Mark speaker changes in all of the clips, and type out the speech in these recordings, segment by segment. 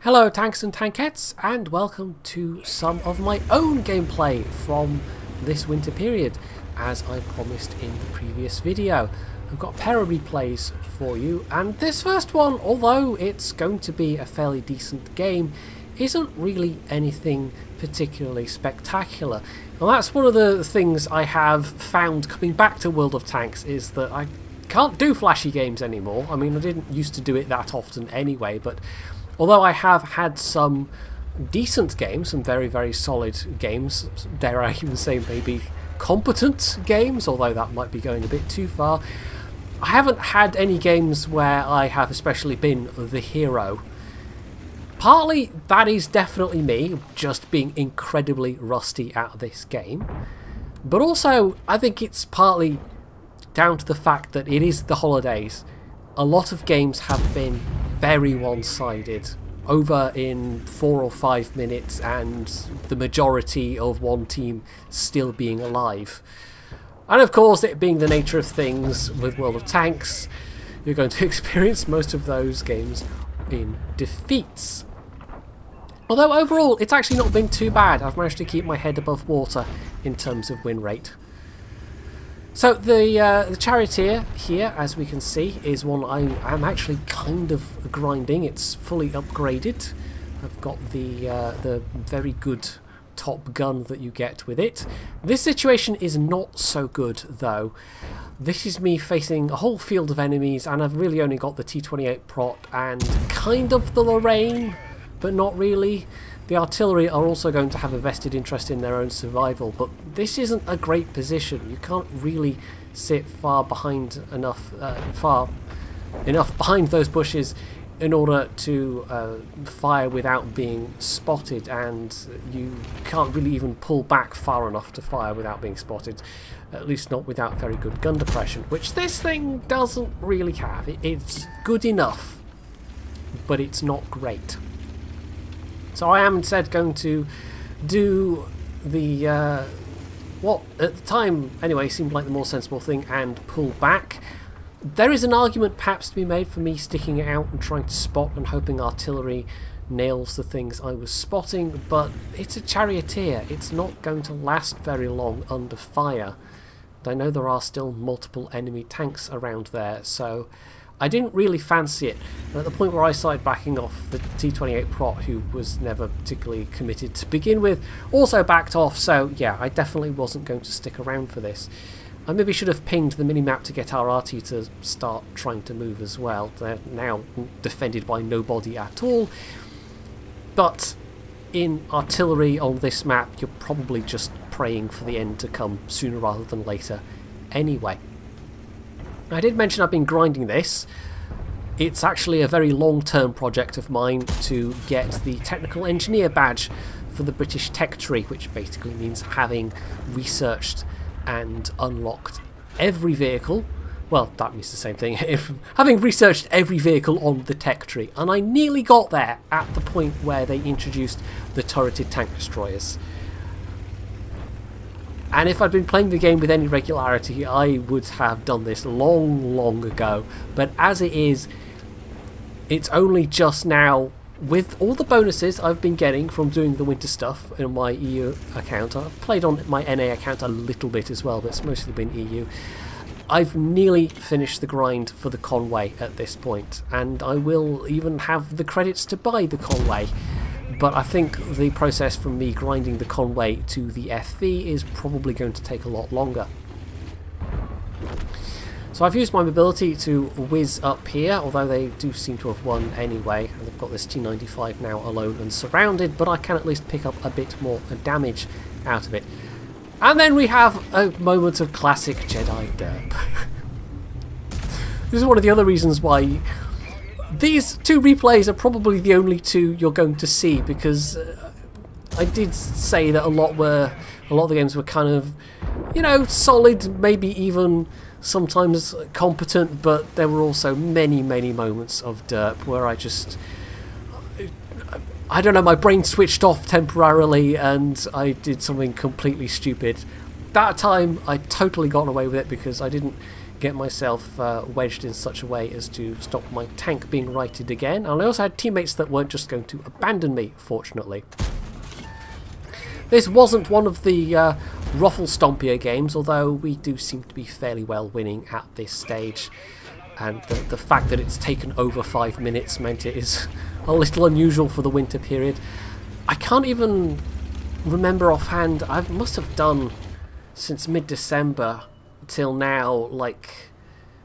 Speaker 1: Hello tanks and tankettes, and welcome to some of my own gameplay from this winter period, as I promised in the previous video. I've got a pair of replays for you, and this first one, although it's going to be a fairly decent game, isn't really anything particularly spectacular. And that's one of the things I have found coming back to World of Tanks, is that I can't do flashy games anymore. I mean, I didn't used to do it that often anyway, but although I have had some decent games, some very, very solid games, dare I even say maybe competent games, although that might be going a bit too far, I haven't had any games where I have especially been the hero. Partly that is definitely me, just being incredibly rusty at this game, but also I think it's partly down to the fact that it is the holidays. A lot of games have been very one-sided, over in 4 or 5 minutes, and the majority of one team still being alive. And of course, it being the nature of things with World of Tanks, you're going to experience most of those games in defeats. Although overall, it's actually not been too bad. I've managed to keep my head above water in terms of win rate. So the Charioteer here, as we can see, is one I'm actually kind of grinding. It's fully upgraded. I've got the very good top gun that you get with it. This situation is not so good though. This is me facing a whole field of enemies, and I've really only got the T28 Prot and kind of the Lorraine, but not really. The artillery are also going to have a vested interest in their own survival, but this isn't a great position. You can't really sit far enough behind those bushes in order to fire without being spotted, and you can't really even pull back far enough to fire without being spotted, at least not without very good gun depression, which this thing doesn't really have. It's good enough, but it's not great. So I am instead going to do the, what at the time anyway seemed like the more sensible thing, and pull back. There is an argument perhaps to be made for me sticking it out and trying to spot and hoping artillery nails the things I was spotting, but it's a Charioteer. It's not going to last very long under fire. And I know there are still multiple enemy tanks around there, so I didn't really fancy it. And at the point where I started backing off, the T28 Prot, who was never particularly committed to begin with, also backed off, so yeah, I definitely wasn't going to stick around for this. I maybe should have pinged the minimap to get our RT to start trying to move as well. They're now defended by nobody at all, but in artillery on this map, you're probably just praying for the end to come sooner rather than later anyway. I did mention I've been grinding this. It's actually a very long-term project of mine to get the Technical Engineer badge for the British Tech Tree, which basically means having researched and unlocked every vehicle. Well, that means the same thing. Having researched every vehicle on the Tech Tree. And I nearly got there at the point where they introduced the turreted tank destroyers. And if I'd been playing the game with any regularity, I would have done this long, long ago. But as it is, it's only just now, with all the bonuses I've been getting from doing the winter stuff in my EU account. I've played on my NA account a little bit as well, but it's mostly been EU. I've nearly finished the grind for the Conway at this point, and I will even have the credits to buy the Conway. But I think the process from me grinding the Conway to the FV is probably going to take a lot longer. So I've used my mobility to whiz up here, although they do seem to have won anyway. They've got this T95 now alone and surrounded, but I can at least pick up a bit more damage out of it. And then we have a moment of classic Jedi derp. This is one of the other reasons why these two replays are probably the only two you're going to see, because I did say that a lot of the games were kind of, you know, solid, maybe even sometimes competent, but there were also many, many moments of derp where I don't know, my brain switched off temporarily and I did something completely stupid. that time I totally got away with it because I didn't get myself wedged in such a way as to stop my tank being righted again. And I also had teammates that weren't just going to abandon me, fortunately. This wasn't one of the ruffle stompier games, although we do seem to be fairly well winning at this stage. And the fact that it's taken over 5 minutes meant it is a little unusual for the winter period. I can't even remember offhand. I must have done since mid-December till now like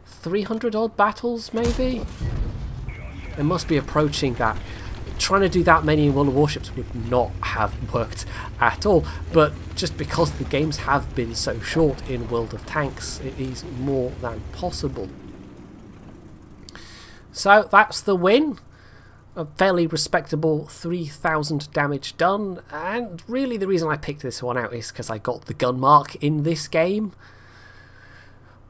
Speaker 1: 300 odd battles maybe. It must be approaching that. Trying to do that many in World of Warships would not have worked at all, but just because the games have been so short in World of Tanks, it is more than possible. So that's the win. A fairly respectable 3,000 damage done, and really the reason I picked this one out is because I got the gun mark in this game.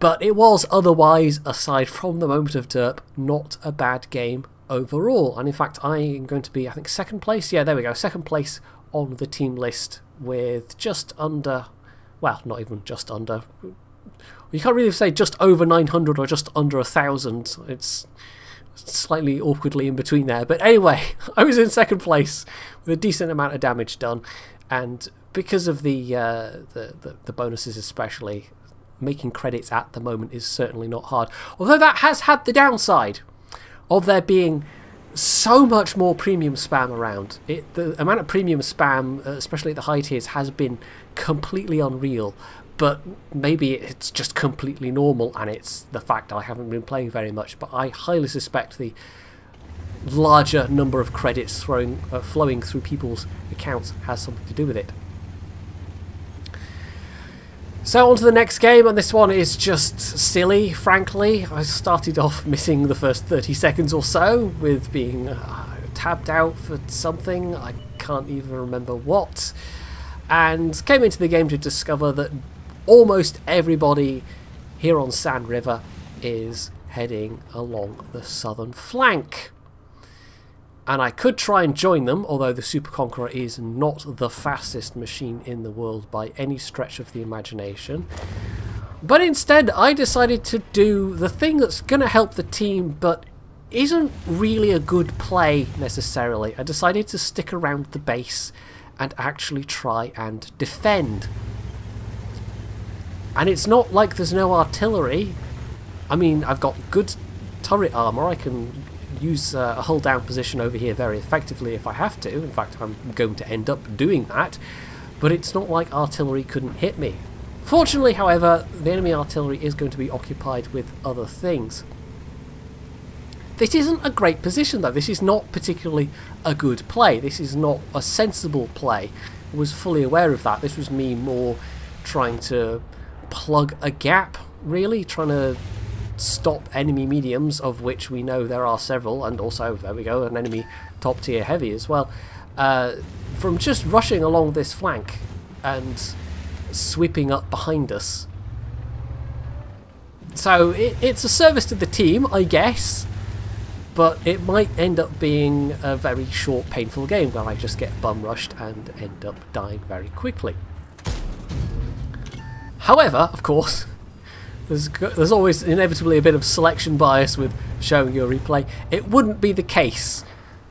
Speaker 1: But it was otherwise, aside from the moment of derp, not a bad game overall. And in fact I am going to be, I think, second place. Yeah, there we go, second place on the team list with just under, well, not even just under, you can't really say just over 900 or just under 1,000. It's slightly awkwardly in between there, but anyway, I was in second place with a decent amount of damage done, and because of the bonuses especially, making credits at the moment is certainly not hard, although that has had the downside of there being so much more premium spam around. The amount of premium spam, especially at the high tiers, has been completely unreal. But maybe it's just completely normal, and it's the fact I haven't been playing very much. But I highly suspect the larger number of credits flowing through people's accounts has something to do with it. So on to the next game, and this one is just silly, frankly. I started off missing the first 30 seconds or so with being tabbed out for something, I can't even remember what, and came into the game to discover that almost everybody here on Sand River is heading along the southern flank. And I could try and join them, although the Super Conqueror is not the fastest machine in the world by any stretch of the imagination. But instead, I decided to do the thing that's going to help the team, but isn't really a good play necessarily. I decided to stick around the base and actually try and defend. And it's not like there's no artillery. I mean, I've got good turret armour. I can use a hull down position over here very effectively if I have to. In fact, I'm going to end up doing that. But it's not like artillery couldn't hit me. Fortunately, however, the enemy artillery is going to be occupied with other things. This isn't a great position though. This is not particularly a good play. This is not a sensible play. I was fully aware of that. This was me more trying to plug a gap, really, trying to stop enemy mediums, of which we know there are several, and also, there we go, an enemy top tier heavy as well, from just rushing along this flank and sweeping up behind us. So it's a service to the team, I guess, but it might end up being a very short, painful game where I just get bum rushed and end up dying very quickly. However, of course, there's always inevitably a bit of selection bias with showing you a replay. It wouldn't be the case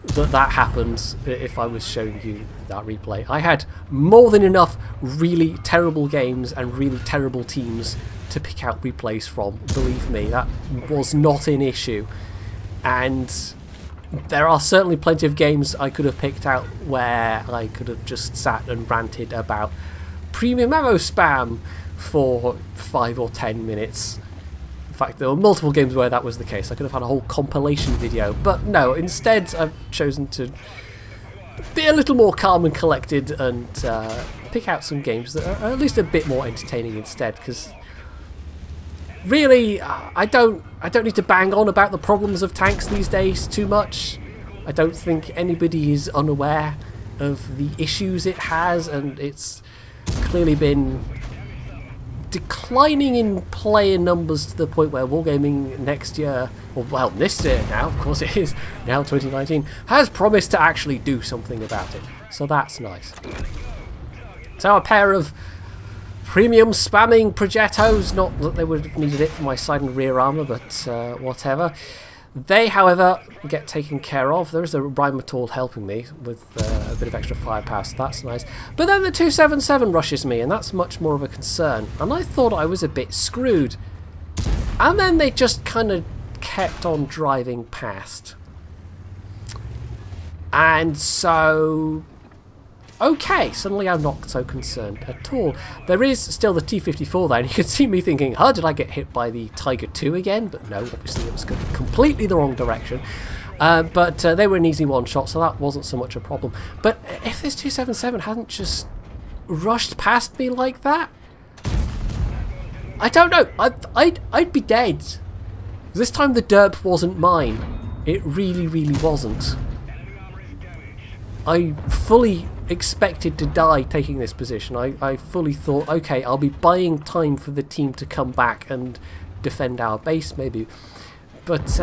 Speaker 1: that that happens if I was showing you that replay. I had more than enough really terrible games and really terrible teams to pick out replays from. Believe me, that was not an issue. And there are certainly plenty of games I could have picked out where I could have just sat and ranted about premium ammo spam for 5 or 10 minutes. In fact, there were multiple games where that was the case. I could have had a whole compilation video, but no, instead I've chosen to be a little more calm and collected and pick out some games that are at least a bit more entertaining instead, because really I don't need to bang on about the problems of tanks these days too much. I don't think anybody is unaware of the issues it has, and it's clearly been declining in player numbers to the point where Wargaming next year, or well, this year now, of course it is, now 2019, has promised to actually do something about it. So that's nice. So a pair of premium spamming Projetos. Not that they would have needed it for my side and rear armour, but whatever. They, however, get taken care of. There is a Rhymatool helping me with a bit of extra firepower, so that's nice. But then the 277 rushes me, and that's much more of a concern. And I thought I was a bit screwed. And then they just kind of kept on driving past. And so... okay, suddenly I'm not so concerned at all. There is still the T-54 there, and you can see me thinking, oh, did I get hit by the Tiger II again? But no, obviously it was going completely the wrong direction. But they were an easy one-shot, so that wasn't so much a problem. But if this 277 hadn't just rushed past me like that, I don't know, I'd be dead. This time the derp wasn't mine. It really, really wasn't. I fully expected to die taking this position. I fully thought, okay, I'll be buying time for the team to come back and defend our base maybe. But,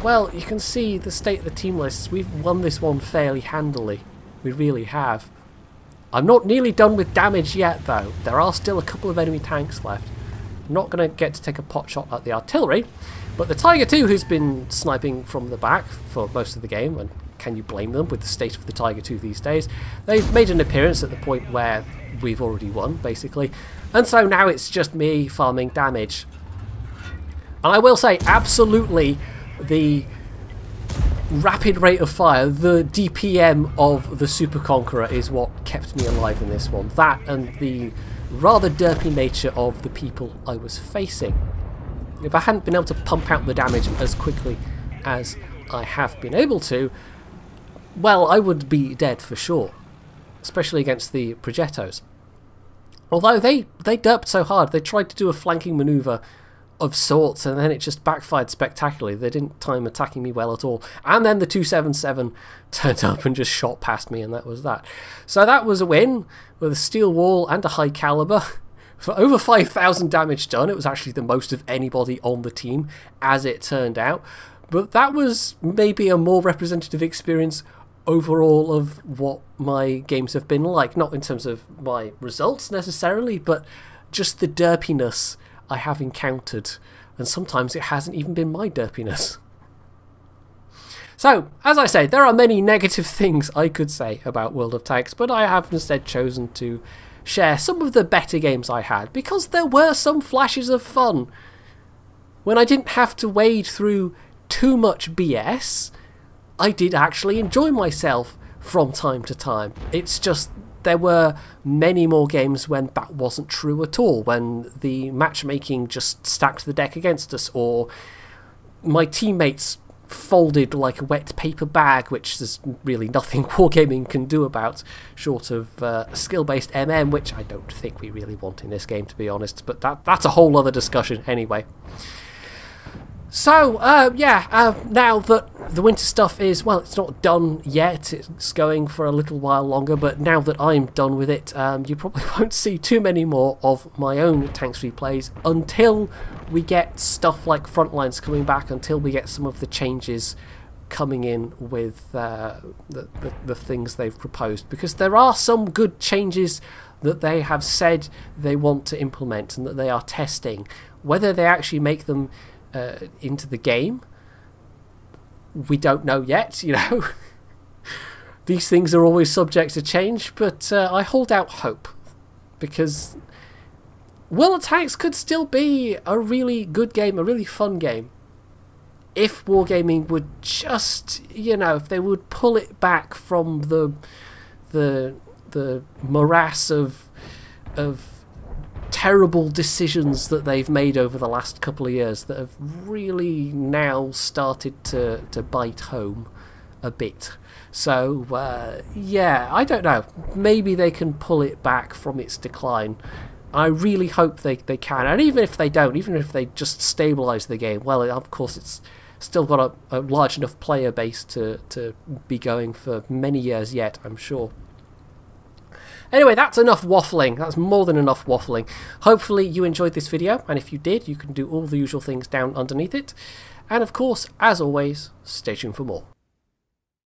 Speaker 1: well, you can see the state of the team lists. We've won this one fairly handily. We really have. I'm not nearly done with damage yet, though. There are still a couple of enemy tanks left. I'm not going to get to take a pot shot at the artillery, but the Tiger II, who's been sniping from the back for most of the game, and can you blame them with the state of the Tiger II these days? They've made an appearance at the point where we've already won, basically. And so now it's just me farming damage. And I will say, absolutely, the rapid rate of fire, the DPM of the Super Conqueror is what kept me alive in this one. That and the rather derpy nature of the people I was facing. If I hadn't been able to pump out the damage as quickly as I have been able to, well, I would be dead for sure, especially against the Projetos. Although they derped so hard, they tried to do a flanking manoeuvre of sorts, and then it just backfired spectacularly. They didn't time attacking me well at all. And then the 277 turned up and just shot past me, and that was that. So that was a win, with a steel wall and a high caliber. For over 5,000 damage done. It was actually the most of anybody on the team, as it turned out. But that was maybe a more representative experience overall of what my games have been like. Not in terms of my results necessarily, but just the derpiness I have encountered. And sometimes it hasn't even been my derpiness. So, as I say, there are many negative things I could say about World of Tanks, but I have instead chosen to share some of the better games I had, because there were some flashes of fun. When I didn't have to wade through too much BS, I did actually enjoy myself from time to time. It's just there were many more games when that wasn't true at all, when the matchmaking just stacked the deck against us, or my teammates folded like a wet paper bag, which there's really nothing wargaming can do about, short of skill-based MM, which I don't think we really want in this game, to be honest, but that's a whole other discussion anyway. So, yeah, now that the winter stuff is, well, it's not done yet, it's going for a little while longer, but now that I'm done with it, you probably won't see too many more of my own Tanks replays until we get stuff like Frontlines coming back, until we get some of the changes coming in with the things they've proposed, because there are some good changes that they have said they want to implement and that they are testing. Whether they actually make them into the game, we don't know yet, you know. These things are always subject to change, but I hold out hope, because World of Tanks could still be a really good game, a really fun game, if wargaming would just, you know, if they would pull it back from the morass of terrible decisions that they've made over the last couple of years that have really now started to bite home a bit. So, yeah, I don't know. Maybe they can pull it back from its decline. I really hope they can. And even if they don't, even if they just stabilise the game, well, of course, it's still got a large enough player base to be going for many years yet, I'm sure. Anyway, that's enough waffling. That's more than enough waffling. Hopefully you enjoyed this video, and if you did, you can do all the usual things down underneath it. And of course, as always, stay tuned for more.